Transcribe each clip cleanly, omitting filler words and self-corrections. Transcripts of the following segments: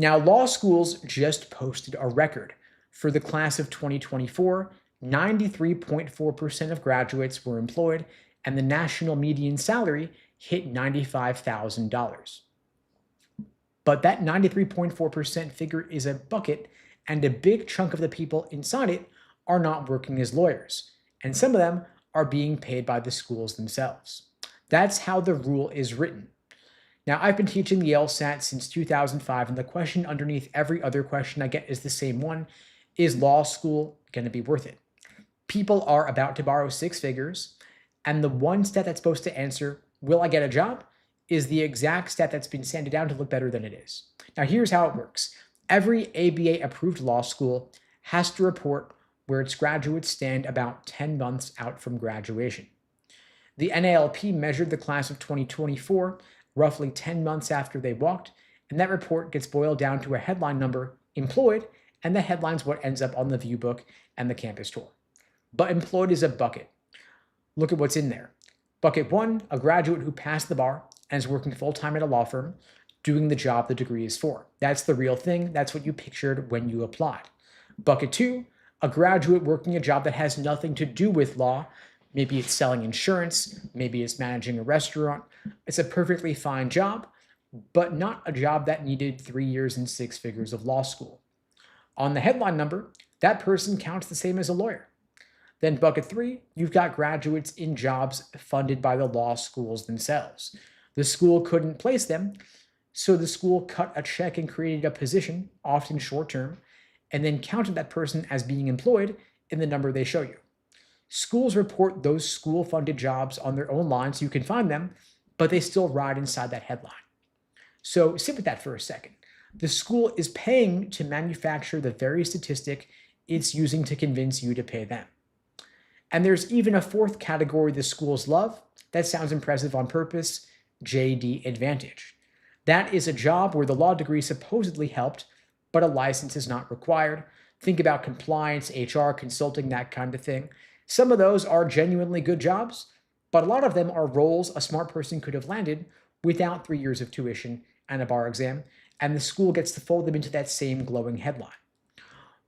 Now, law schools just posted a record. For the class of 2024, 93.4% of graduates were employed, and the national median salary hit $95,000. But that 93.4% figure is a bucket, and a big chunk of the people inside it are not working as lawyers, and some of them are being paid by the schools themselves. That's how the rule is written. Now, I've been teaching the LSAT since 2005, and the question underneath every other question I get is the same one. Is law school going to be worth it? People are about to borrow six figures, and the one stat that's supposed to answer, will I get a job, is the exact stat that's been sanded down to look better than it is. Now, here's how it works. Every ABA-approved law school has to report where its graduates stand about 10 months out from graduation. The NALP measured the class of 2024 roughly 10 months after they walked, and that report gets boiled down to a headline number, employed, and the headline's what ends up on the view book and the campus tour. But employed is a bucket. Look at what's in there. Bucket 1, a graduate who passed the bar and is working full-time at a law firm, doing the job the degree is for. That's the real thing. That's what you pictured when you applied. Bucket 2, a graduate working a job that has nothing to do with law. Maybe it's selling insurance, maybe it's managing a restaurant. It's a perfectly fine job, but not a job that needed 3 years and 6 figures of law school. On the headline number, that person counts the same as a lawyer. Then bucket 3, you've got graduates in jobs funded by the law schools themselves. The school couldn't place them, so the school cut a check and created a position, often short-term, and then counted that person as being employed in the number they show you. Schools report those school-funded jobs on their own line so you can find them, but they still ride inside that headline. So sit with that for a second. The school is paying to manufacture the very statistic it's using to convince you to pay them. And there's even a fourth category the schools love. That sounds impressive on purpose, JD Advantage. That is a job where the law degree supposedly helped, but a license is not required. Think about compliance, HR, consulting, that kind of thing. Some of those are genuinely good jobs, but a lot of them are roles a smart person could have landed without 3 years of tuition and a bar exam, and the school gets to fold them into that same glowing headline.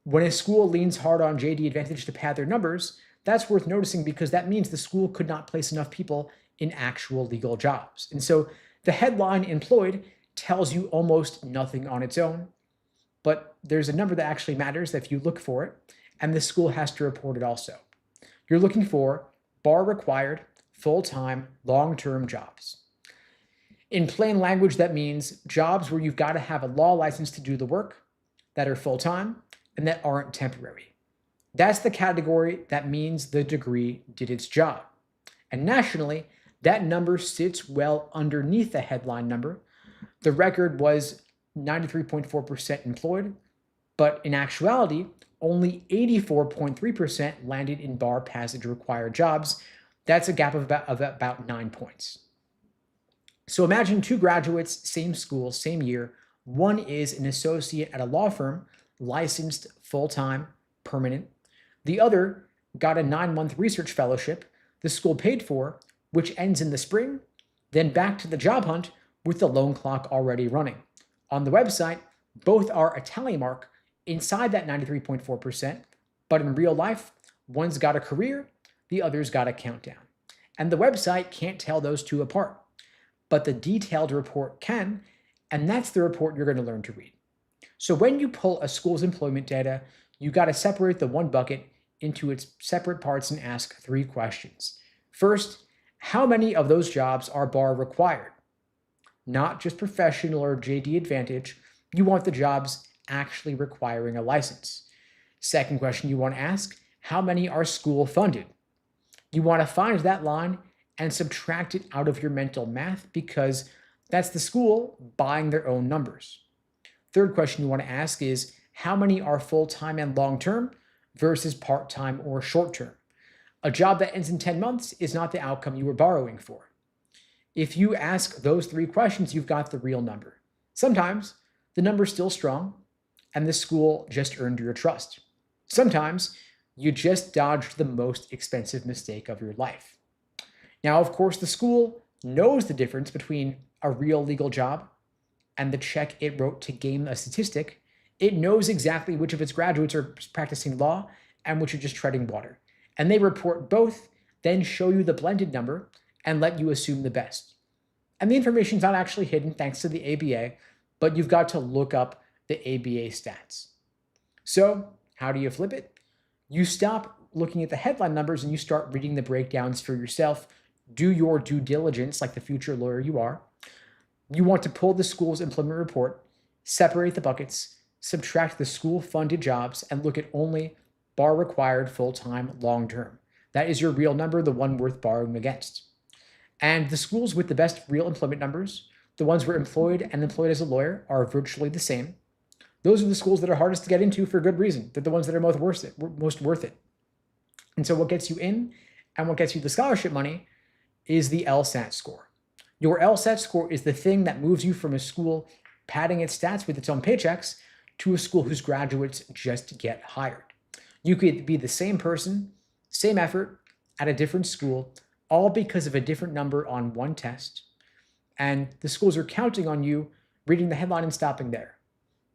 When a school leans hard on JD Advantage to pad their numbers, that's worth noticing because that means the school could not place enough people in actual legal jobs. And so the headline employed tells you almost nothing on its own, but there's a number that actually matters if you look for it, and the school has to report it also. You're looking for bar required, full-time, long-term jobs. In plain language, that means jobs where you've got to have a law license to do the work, that are full-time, and that aren't temporary. That's the category that means the degree did its job. And nationally, that number sits well underneath the headline number. The record was 93.4% employed, but in actuality, only 84.3% landed in bar passage required jobs. That's a gap of about 9 points. So imagine two graduates, same school, same year. One is an associate at a law firm, licensed, full-time, permanent. The other got a 9-month research fellowship the school paid for, which ends in the spring, then back to the job hunt with the loan clock already running. On the website, both are a tally mark inside that 93.4%, but in real life, one's got a career, the other's got a countdown. And the website can't tell those two apart, but the detailed report can, and that's the report you're going to learn to read. So when you pull a school's employment data, you got to separate the one bucket into its separate parts and ask 3 questions. First, how many of those jobs are bar required? Not just professional or JD Advantage. You want the jobs actually requiring a license. Second question you want to ask, how many are school funded? You want to find that line and subtract it out of your mental math because that's the school buying their own numbers. Third question you want to ask is, how many are full-time and long-term versus part-time or short-term? A job that ends in 10 months is not the outcome you were borrowing for. If you ask those 3 questions, you've got the real number. Sometimes the number's still strong and the school just earned your trust. Sometimes you just dodged the most expensive mistake of your life. Now, of course, the school knows the difference between a real legal job and the check it wrote to game a statistic, it knows exactly which of its graduates are practicing law and which are just treading water. And they report both, then show you the blended number and let you assume the best. And the information is not actually hidden thanks to the ABA, but you've got to look up the ABA stats. So how do you flip it? You stop looking at the headline numbers and you start reading the breakdowns for yourself. Do your due diligence like the future lawyer you are. You want to pull the school's employment report, separate the buckets, subtract the school-funded jobs, and look at only bar-required full-time long-term. That is your real number, the one worth borrowing against. And the schools with the best real employment numbers, the ones where employed and employed as a lawyer, are virtually the same. Those are the schools that are hardest to get into for good reason. They're the ones that are most worth it. And so what gets you in and what gets you the scholarship money is the LSAT score. Your LSAT score is the thing that moves you from a school padding its stats with its own paychecks to a school whose graduates just get hired. You could be the same person, same effort, at a different school, all because of a different number on one test, and the schools are counting on you reading the headline and stopping there.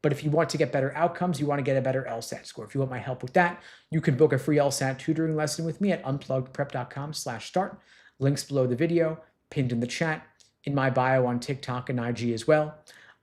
But if you want to get better outcomes, you want to get a better LSAT score. If you want my help with that, you can book a free LSAT tutoring lesson with me at unpluggedprep.com/start. Links below the video, pinned in the chat, in my bio on TikTok and IG as well.